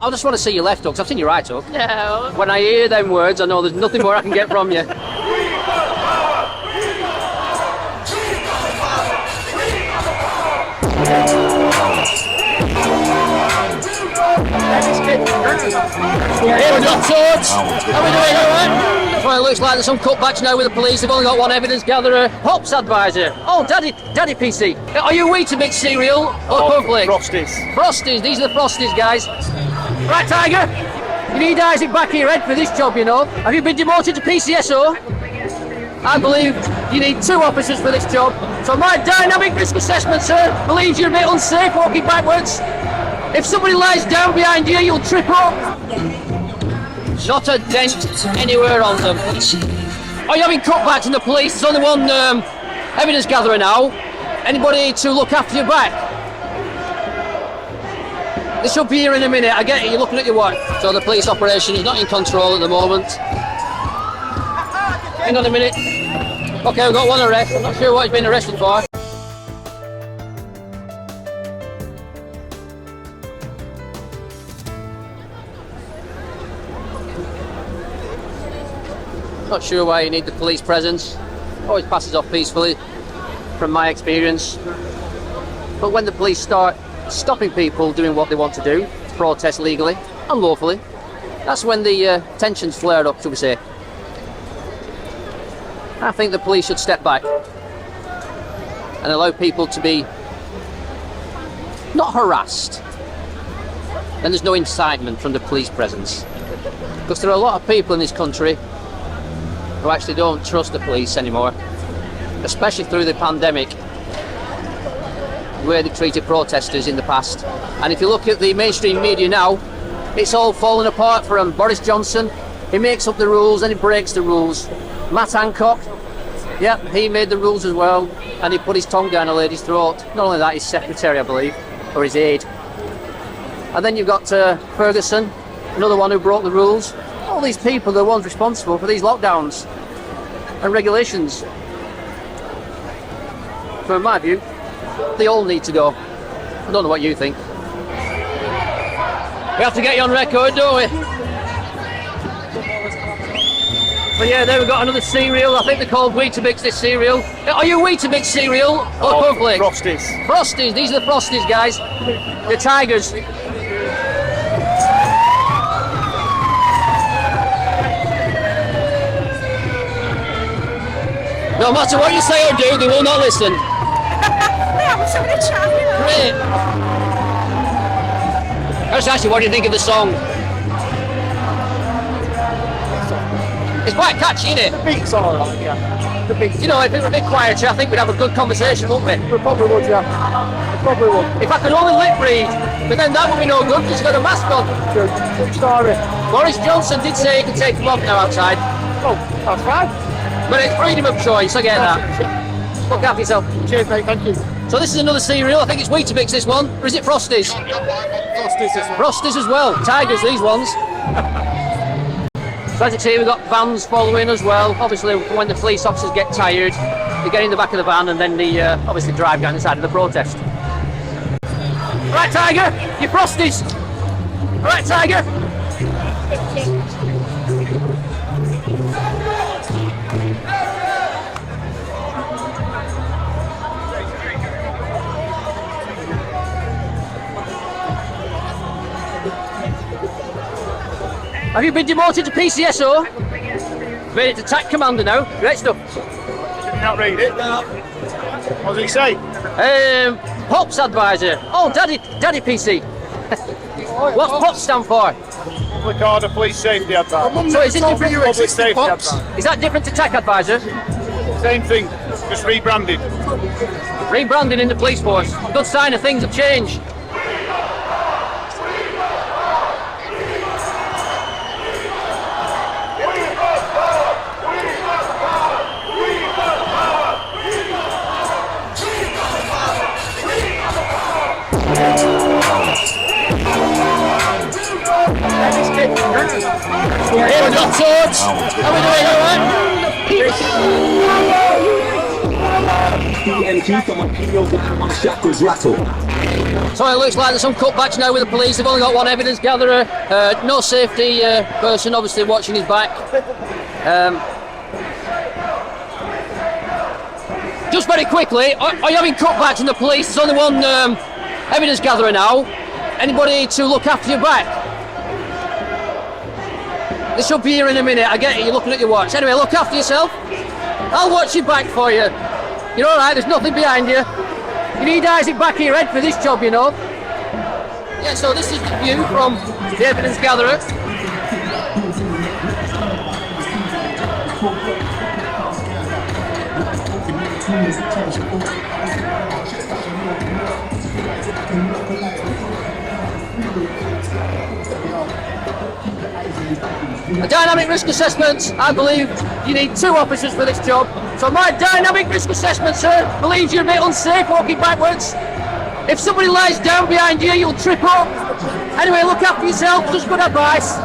I just want to see your left hook, 'cause I've seen your right hook. No. When I hear them words, I know there's nothing more I can get from you. Here we go, George. How are we doing, alright? Well, it looks like there's some cutbacks now with the police. They've only got one evidence gatherer. Pops advisor. Oh, Daddy PC. Are you Weetabix cereal or cornflakes? Frosties. Frosties. These are the Frosties, guys. Right, Tiger. You need eyes in back of your head for this job, you know. Have you been demoted to PCSO? I believe you need 2 officers for this job. So my dynamic risk assessment, sir, believes you're a bit unsafe walking backwards. If somebody lies down behind you, you'll trip up. Not a dent anywhere on them. Are you having cutbacks in the police? There's only one evidence gatherer now. Anybody to look after your back? They should be here in a minute. I get it, you're looking at your watch. So the police operation is not in control at the moment. Hang on a minute. Okay, we've got one arrest. I'm not sure what he's been arrested for. Not sure why you need the police presence. Always passes off peacefully, from my experience. But when the police start stopping people doing what they want to do, protest legally, unlawfully, that's when the tensions flare up, shall we say. I think the police should step back and allow people to be not harassed. And there's no incitement from the police presence. Because there are a lot of people in this country who actually don't trust the police anymore, especially through the pandemic, where they treated protesters in the past. And if you look at the mainstream media now, it's all falling apart for him. Boris Johnson, he makes up the rules and he breaks the rules. Matt Hancock, yep, he made the rules as well, and he put his tongue down a lady's throat. Not only that, his secretary, I believe, or his aide. And then you've got Ferguson, another one who broke the rules. All these people are the ones responsible for these lockdowns and regulations. From my view, they all need to go. I don't know what you think. We have to get you on record, don't we? But yeah, there we've got another cereal. I think they're called Weetabix, this cereal. Are you Weetabix cereal or cornflakes? Frosties. Frosties. These are the Frosties, guys. The Tigers. No matter what you say or do, they will not listen. Great. Let's ask you, what do you think of the song? It's quite catchy, isn't it? The beat's alright, yeah. The beat's... You know, if it were a bit quieter, I think we'd have a good conversation, wouldn't we? We probably would, yeah. We probably would. If I could only lip read, but then that would be no good because he's got a mask on. Good story. Boris Johnson did say he can take them off now outside. Oh, that's fine. But it's freedom of choice, I get that. Look after yourself. Cheers, mate, thank you. So this is another cereal. I think it's Weetabix, this one. Or is it Frosties? Frosties, this one. Frosties as well. Tigers, these ones. So as you see, we've got vans following as well. Obviously, when the police officers get tired, they get in the back of the van and then they obviously drive down the side of the protest. Right, Tiger, your Frosties. Right, Tiger. Have you been demoted to PCSO? Made it to TAC Commander now. Great stuff. Did you not read it? What does he say? Pops advisor. Oh, Daddy PC. What's Pops stand for? Public order, police safety advisor. So is it different? Public safety Pops? advisor. Is that different to TAC advisor? Same thing, just rebranded. Rebranding in the police force. Good sign of things have changed. Here we go, George. How are we doing, alright? DMT for my pineal gland, my chakras rattle. So it looks like there's some cutbacks now with the police. They've only got one evidence gatherer, no safety person obviously watching his back. Just very quickly, are you having cutbacks in the police? There's only one evidence gatherer now. Anybody to look after your back? They should be here in a minute. I get it, you're looking at your watch. Anyway, look after yourself. I'll watch your back for you. You're alright, there's nothing behind you. You need eyes at back of your head for this job, you know. Yeah, so this is the view from the evidence gatherer. A dynamic risk assessment, I believe you need 2 officers for this job. So my dynamic risk assessment, sir, believes you're a bit unsafe walking backwards. If somebody lies down behind you, you'll trip up. Anyway, look after yourself, just good advice.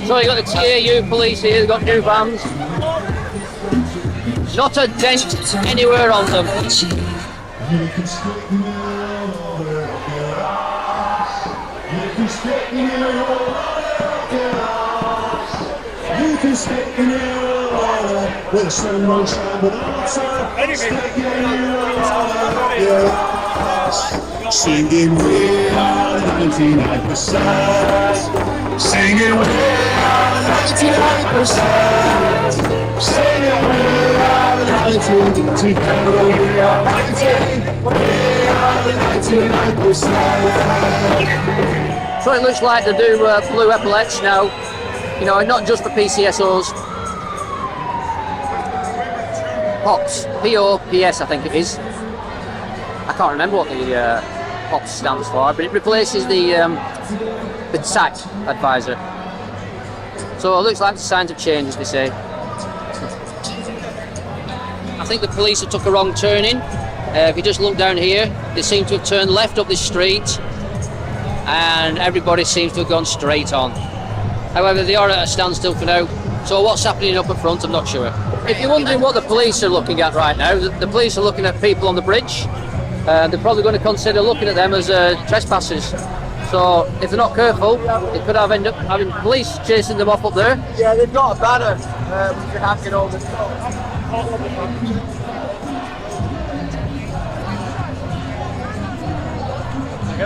So you got the TAU police here, they've got new vans. Not a dent anywhere on them. You can stay in your water where the sun won't shine, but outside, stay in your water. Singing we are 99%. Singing we are 99%. Singing we are 99%. Together we are 99%. So it looks like they do blue epaulets now. You know, not just for PCSOs. POPs, P-O-P-S I think it is. I can't remember what the POPs stands for, but it replaces the SAC advisor. So it looks like the signs have changed, as they say. I think the police have took a wrong turning. If you just look down here, they seem to have turned left up this street, and everybody seems to have gone straight on. However, they are at a standstill for now, so what's happening up at front, I'm not sure. If you're wondering what the police are looking at right now, the police are looking at people on the bridge. They're probably going to consider looking at them as trespassers. So if they're not careful, they could have end up having police chasing them off up there. Yeah, they've got a banner which can hang it over the top.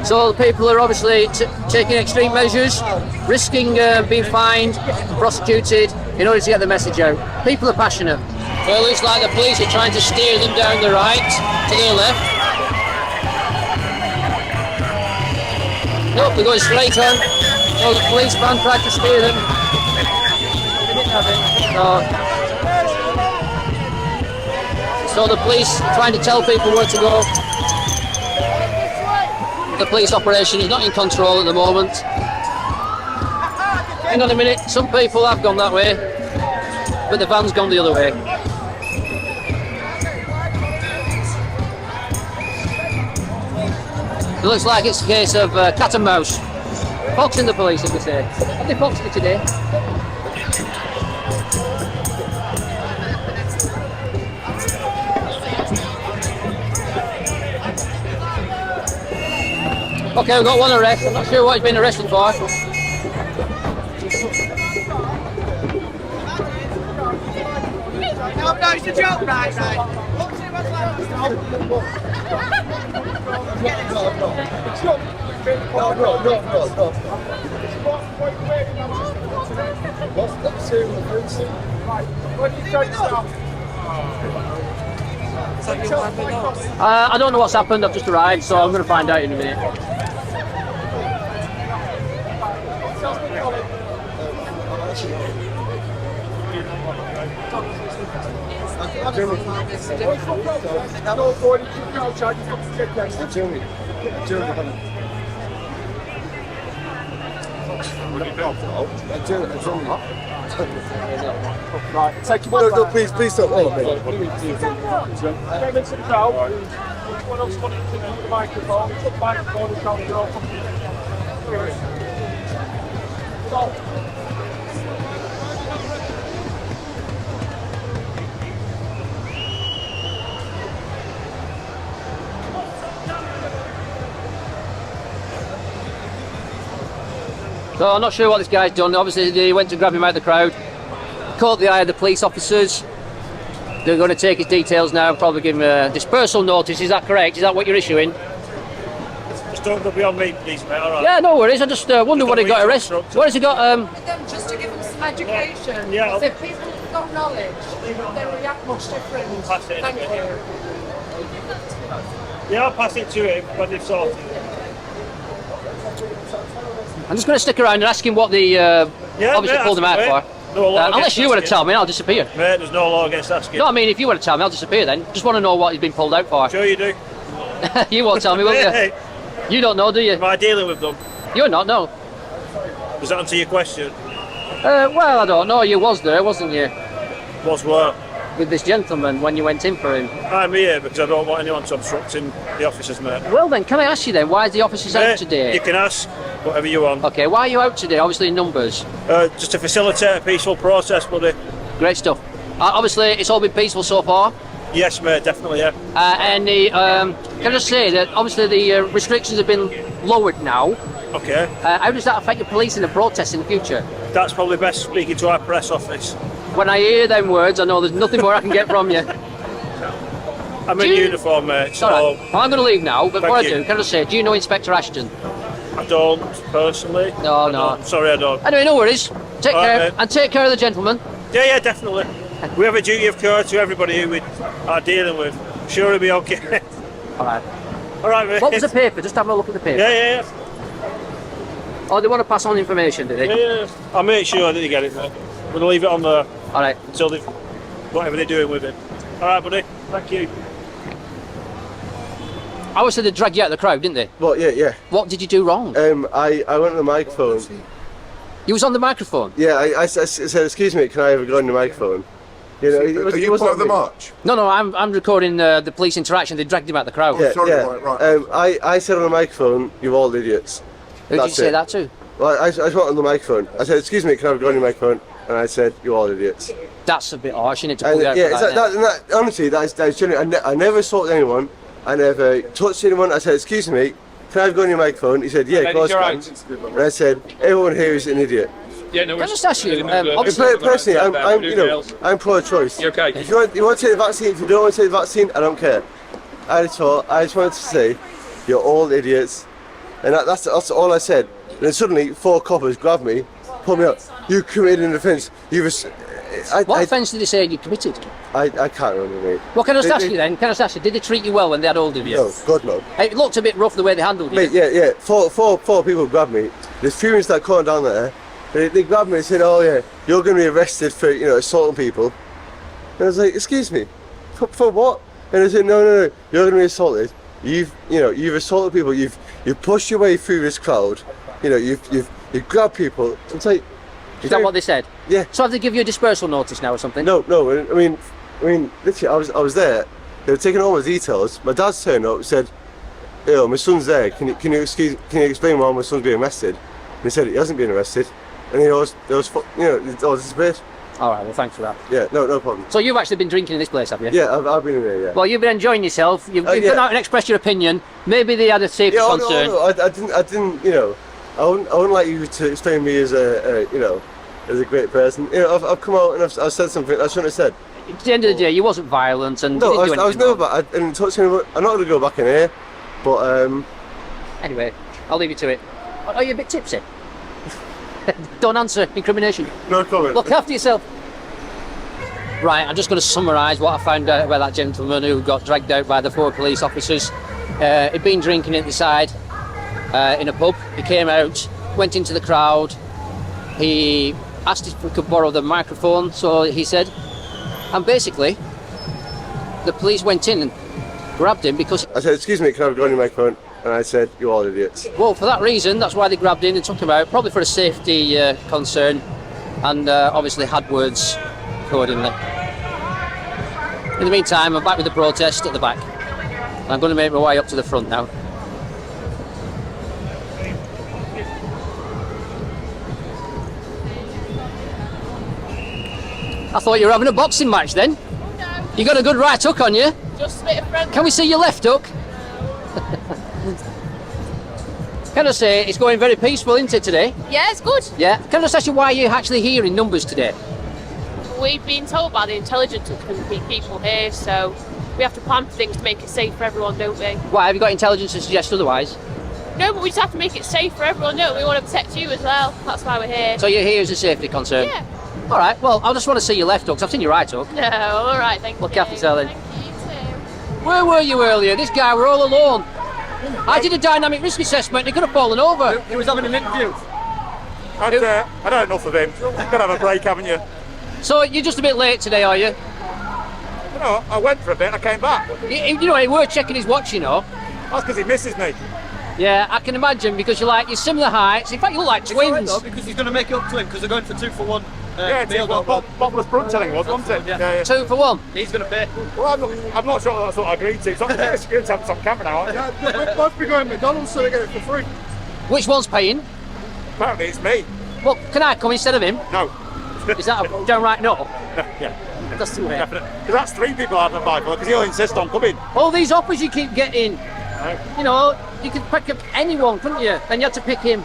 So the people are obviously taking extreme measures, risking being fined, prosecuted, in order to get the message out. People are passionate. So it looks like the police are trying to steer them down the right to their left. Nope, they're going straight on. So the police van tried to steer them. They didn't have it. So the police trying to tell people where to go. The police operation is not in control at the moment. Hang on a minute, some people have gone that way, but the van's gone the other way. It looks like it's a case of cat and mouse. Foxing the police, as we say. Have they foxed it today? Okay, we've got one arrest. I'm not sure what he's been arrested for. No, it's a joke, right. I don't know what's happened, I've just arrived, so I'm going to find out in a minute. Right, take your no, please stop. Oh, What else wanted to do with the microphone? Put the microphone and tell me you're off. So I'm not sure what this guy's done. Obviously, they went to grab him out of the crowd, caught the eye of the police officers. They're going to take his details now and probably give him a dispersal notice. Is that correct? Is that what you're issuing? Just don't go beyond me, please, mate. All right. Yeah, no worries. I just wonder what he got arrested. What has he got? Just to give them some education. Yeah. Because if people have got knowledge, they react much different. Pass it. Thank you. Yeah, I'll pass it to him when they've sorted. I'm just going to stick around and ask him what the obviously mate, pulled him out ask him, for. No law Unless against you want to asking. tell me, I'll disappear. Mate, there's no law against asking. No, I mean, if you want to tell me, I'll disappear then. Just want to know what he's been pulled out for. Sure you do. You won't tell me, will you? Hey, You don't know, do you? am I dealing with them? You're not, no. Does that answer your question? Well, I don't know. You was there, wasn't you? What's what? With this gentleman when you went in for him. I'm here because I don't want anyone to obstruct him, the officers, mate. Well then, can I ask you then, why is the officers out Mate, today? you can ask whatever you want. Okay, why are you out today? Obviously in numbers. Just to facilitate a peaceful process, buddy. Great stuff. Obviously, it's all been peaceful so far. Yes, mate, definitely, yeah. And the, can I just say that obviously the restrictions have been lowered now. Okay. How does that affect the police in the protests in the future? That's probably best speaking to our press office. When I hear them words, I know there's nothing more I can get from you. I'm in uniform, mate, so All right. Well, I'm going to leave now, but before I Thank you. do, can I just say, do you know Inspector Ashton? I don't, personally. No, I no. don't. Sorry, I don't. Anyway, no worries. Take All right, care, mate. and take care of the gentleman. Yeah, definitely. We have a duty of care to everybody who we are dealing with. Sure it'll be okay. All right. All right, mate. What was the paper? Just have a look at the paper. Yeah. Oh, they want to pass on information, do they? Yeah. I'll make sure that you get it, mate. I'm going to leave it on there All right. until they've whatever they're doing with it. All right, buddy. Thank you. Obviously, they dragged you out of the crowd, didn't they? Well, yeah. What did you do wrong? I went on the microphone. You was on the microphone. Yeah, I said, excuse me, can I have a go on the microphone? You know, Are you part of the march? No, I'm recording the police interaction. They dragged him out of the crowd. Yeah, Sorry, yeah. right. I said on the microphone, you're all idiots. Who did you That's say it. that to? Well, I just went on the microphone. I said, excuse me, can I have a go on the microphone? And I said, you're all idiots. That's a bit harsh, isn't it, to And pull you out yeah, for that, honestly, that's genuine. I never assaulted anyone. I never touched anyone. I said, excuse me, can I have a go on your microphone? He said, yeah, of course, can. And I said, everyone here is an idiot. Yeah, no, Can I just ask you, obviously, Personally, I'm pro-choice. You okay? If you want to take the vaccine, if you don't want to take the vaccine, I don't care. I just wanted to say, you're all idiots, and that's all I said. And then suddenly, 4 coppers grabbed me, pulled me up. You committed an offence. what offence did they say you committed? I can't remember, mate. Well, can I just ask you then? Can I just ask you, did they treat you well when they had hold of you? No, God no. It looked a bit rough the way they handled you. Mate, yeah. Four people grabbed me. There's few that caught down there. They grabbed me and said, "Oh yeah, you're going to be arrested for assaulting people." And I was like, "Excuse me, for what?" And they said, "No, you're going to be assaulted. You've assaulted people. You've pushed your way through this crowd. You've grabbed people." It's like, Is that what they said? Yeah. So have they give you a dispersal notice now or something? No. I mean, literally, I was there. They were taking all my details. My dad's turned up and said, "Yo, my son's there. Can you explain why my son's being arrested?" And he said he hasn't been arrested. And it was disappeared. All right, well, thanks for that. Yeah, no problem. So you've actually been drinking in this place, have you? Yeah, I've been in there, yeah. Well, you've been enjoying yourself. You've yeah. been out and expressed your opinion. Maybe they had a safety concern. No, I didn't, I wouldn't like you to explain me as a great person. I've come out and I've said something I shouldn't have said. At the end of the day, you wasn't violent and No, you didn't do I was anything never wrong. bad. I didn't touch anyone. I'm not going to go back in here, but Anyway, I'll leave you to it. Are you a bit tipsy? Don't answer. Incrimination. no comment. Look after yourself. Right, I'm just going to summarise what I found out about that gentleman who got dragged out by the 4 police officers. He'd been drinking at the side in a pub. He came out, went into the crowd. He asked if we could borrow the microphone, so he said. And basically, the police went in and grabbed him because... I said, excuse me, can I have a go on your microphone? And I said, you're all idiots. Well, for that reason, that's why they grabbed him and took him out, probably for a safety concern, and obviously had words accordingly. In the meantime, I'm back with the protest at the back. And I'm going to make my way up to the front now. I thought you were having a boxing match then. You got a good right hook on you. Just a bit of friendly. Can we see your left hook? Can I say it's going very peaceful, isn't it, today? Yeah, it's good. Yeah. Can I just ask you why you're actually here in numbers today? We've been told by the intelligence people here, so we have to plan for things to make it safe for everyone, don't we? Why, have you got intelligence to suggest otherwise? No, but we just have to make it safe for everyone, don't we? We want to protect you as well. That's why we're here. So you're here as a safety concern? Yeah. All right, well, I just want to see your left hook, 'cause I've seen your right hook. No, all right, thank you. Look after yourself then. Thank you, you too. Where were you earlier? This guy were all alone. I did a dynamic risk assessment and he could have fallen over. He was having an interview. I'd had enough of him. You've got to have a break, haven't you? So you're just a bit late today, are you? You know, I went for a bit, I came back. You know, he were checking his watch, you know. That's because he misses me. Yeah, I can imagine, because you're similar heights. In fact, you look like twins. Though, because he's going to make it up to him because they're going for 2 for 1. Yeah, it's meal, bottomless brunch, I think it was, wasn't it? Yeah. 2 for 1. He's going to pay. Well, I'm not sure that's what I agreed to. It's not it's good to have some camera now, aren't you? We're both be going to McDonald's so they get it for free. Which one's paying? Apparently it's me. Well, can I come instead of him? No. Is that a downright no? Yeah. That's the way. Definitely. Because that's 3 people I'd apply for, because he'll insist on coming. All these offers you keep getting, you know, you could pick up anyone, couldn't you? And you had to pick him.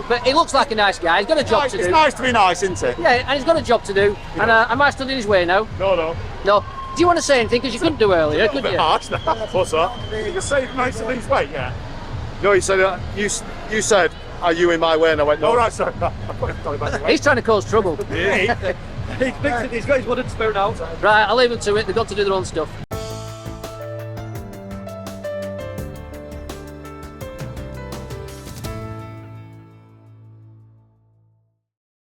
But he looks like a nice guy. He's got a job to do. It's nice to be nice, isn't it? Yeah, and he's got a job to do. And am I still in his way now? No. No. Do you want to say anything? Because you couldn't do earlier, A could bit you? harsh. What's that? You can save most of these weight, yeah. No, you said, you said, are you in my way? And I went, no. All right, sorry. Sorry about the weight. He's trying to cause trouble. Yeah. He's got his wooden spoon out. Right, I'll leave them to it. They've got to do their own stuff.